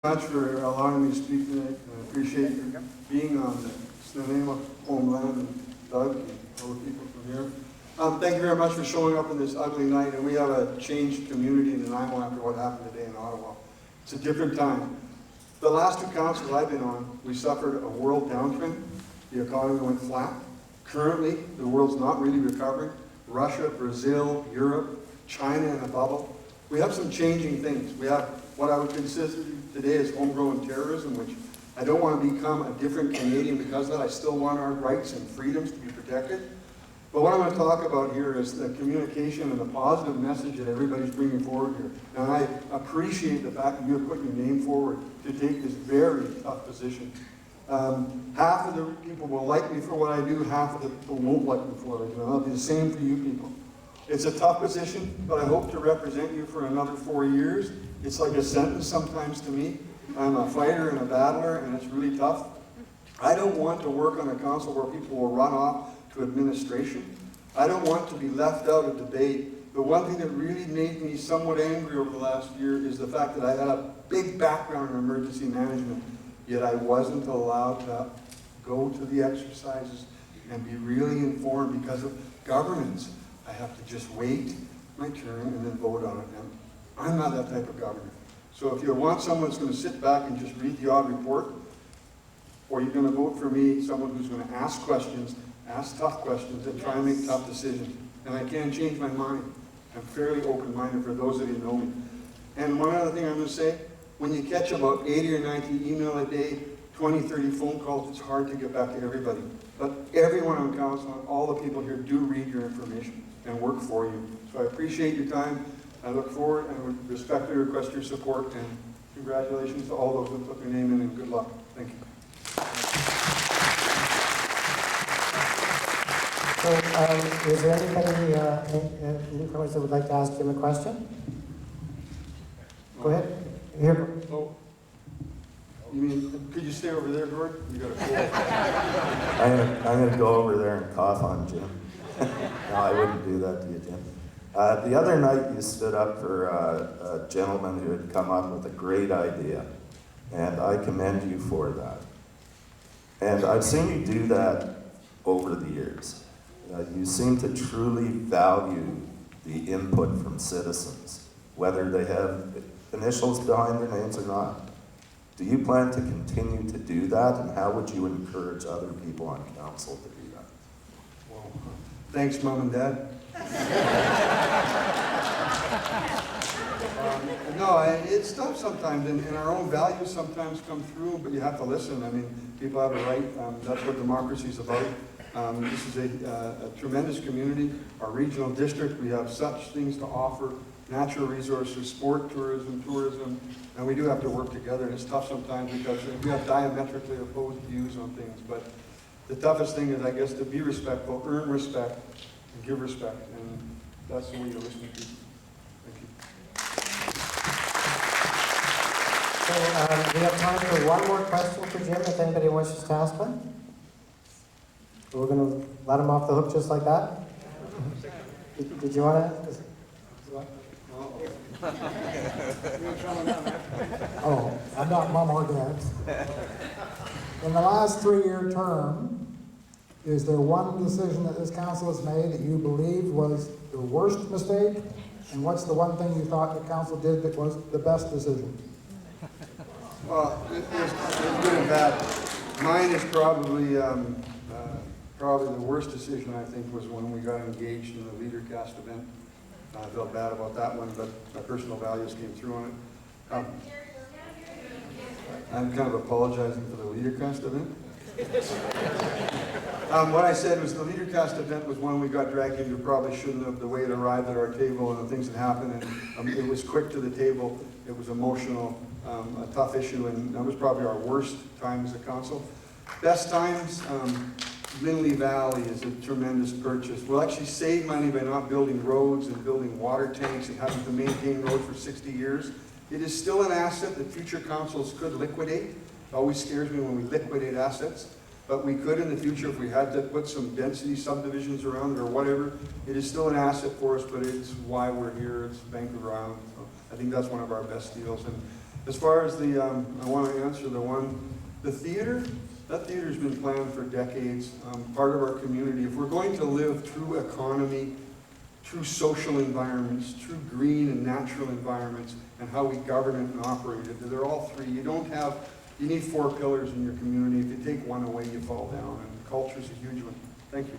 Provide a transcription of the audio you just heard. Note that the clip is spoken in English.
Much for allowing me to speak tonight. I appreciate you being on the Snuneymuxw homeland and Doug and other people from here. Thank you very much for showing up on this ugly night. And we have a changed community in Nanaimo after what happened today in Ottawa. It's a different time. The last two councils I've been on, we suffered a world downtrend. The economy went flat. Currently, the world's not really recovering. Russia, Brazil, Europe, China in a bubble. We have some changing things. We have what I would consider today is homegrown terrorism, which I don't want to become a different Canadian because of that. I still want our rights and freedoms to be protected. But what I'm going to talk about here is the communication and the positive message that everybody's bringing forward here. And I appreciate the fact that you have put your name forward to take this very tough position. Half of the people will like me for what I do, half of the people won't like me for what I do. And I'll be the same for you people. It's a tough position, but I hope to represent you for another 4 years. It's like a sentence sometimes to me. I'm a fighter and a battler, and it's really tough. I don't want to work on a council where people will run off to administration. I don't want to be left out of debate. The one thing that really made me somewhat angry over the last year is the fact that I had a big background in emergency management, yet I wasn't allowed to go to the exercises and be really informed because of governance. I have to just wait my turn and then vote on it. And I'm not that type of governor. So if you want someone that's going to sit back and just read the odd report, or you're going to vote for me, someone who's going to ask questions, ask tough questions, and try and make tough decisions. And I can change my mind. I'm fairly open-minded for those of you who know me. And one other thing I'm going to say, when you catch about 80 or 90 email a day, 20, 30 phone calls, it's hard to get back to everybody. But everyone on council and all the people here do read your information and work for you. So I appreciate your time. I look forward and would respectfully request your support, and congratulations to all those who put their name in, and good luck. Thank you. So, is there anybody, newcomers that would like to ask Jim a question? Go ahead. Here. Oh. You mean, could you stay over there, Gord? You got a cold. I'm gonna go over there and cough on Jim. No, I wouldn't do that to you, Jim. The other night you stood up for a gentleman who had come up with a great idea, and I commend you for that. And I've seen you do that over the years. You seem to truly value the input from citizens, whether they have initials behind their names or not. Do you plan to continue to do that, and how would you encourage other people on council to do that? Well, thanks, Mom and Dad. No, it's tough sometimes, and our own values sometimes come through, but you have to listen. I mean, people have a right. That's what democracy is about. This is a tremendous community. Our regional district, we have such things to offer. Natural resources, sport, tourism, and we do have to work together, and it's tough sometimes because we have diametrically opposed views on things, but the toughest thing is, I guess, to be respectful, earn respect, and give respect, and that's the way you listen to people. Thank you. So, we have time for one more question for Jim, if anybody wishes to ask one. We're going to let him off the hook just like that? Did you want to? Oh, I'm not mom or dad. In the last 3-year term, is there one decision that this council has made that you believe was the worst mistake? And what's the one thing you thought the council did that was the best decision? Well, it's good and bad. Mine is probably the worst decision, I think, was when we got engaged in the LeaderCast event. I felt bad about that one, but my personal values came through on it. I'm kind of apologizing for the LeaderCast event. What I said was the LeaderCast event was one we got dragged into, probably shouldn't have, the way it arrived at our table and the things that happened. And it was quick to the table. It was emotional, a tough issue, and that was probably our worst time as a council. Best times, Lindley Valley is a tremendous purchase. We'll actually save money by not building roads and building water tanks and having to maintain roads for 60 years. It is still an asset that future councils could liquidate. It always scares me when we liquidate assets, but we could in the future if we had to put some density subdivisions around it or whatever. It is still an asset for us, but it's why we're here. It's bank around. So I think that's one of our best deals. And As far as the, I want to answer the theater, that theater's been planned for decades, part of our community. If we're going to live through economy, through social environments, through green and natural environments, and how we govern it and operate it, they're all three. You need 4 pillars in your community. If you take one away, you fall down, and culture's a huge one. Thank you.